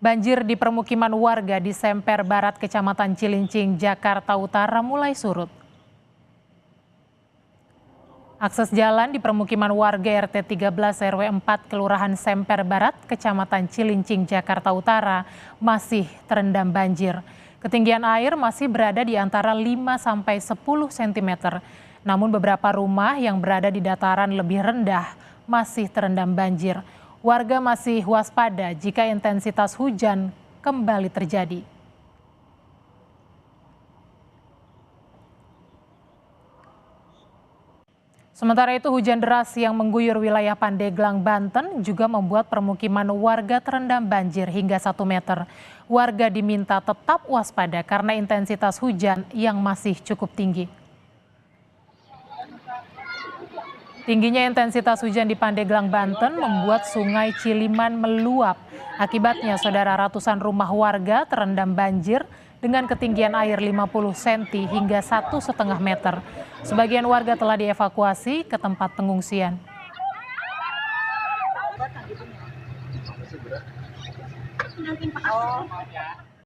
Banjir di permukiman warga di Semper Barat, Kecamatan Cilincing, Jakarta Utara mulai surut. Akses jalan di permukiman warga RT 13 RW 4 Kelurahan Semper Barat, Kecamatan Cilincing, Jakarta Utara masih terendam banjir. Ketinggian air masih berada di antara 5 sampai 10 cm. Namun beberapa rumah yang berada di dataran lebih rendah masih terendam banjir. Warga masih waspada jika intensitas hujan kembali terjadi. Sementara itu, hujan deras yang mengguyur wilayah Pandeglang, Banten juga membuat permukiman warga terendam banjir hingga 1 meter. Warga diminta tetap waspada karena intensitas hujan yang masih cukup tinggi. Tingginya intensitas hujan di Pandeglang, Banten membuat Sungai Ciliman meluap. Akibatnya, saudara, ratusan rumah warga terendam banjir dengan ketinggian air 50 cm hingga 1,5 meter. Sebagian warga telah dievakuasi ke tempat pengungsian.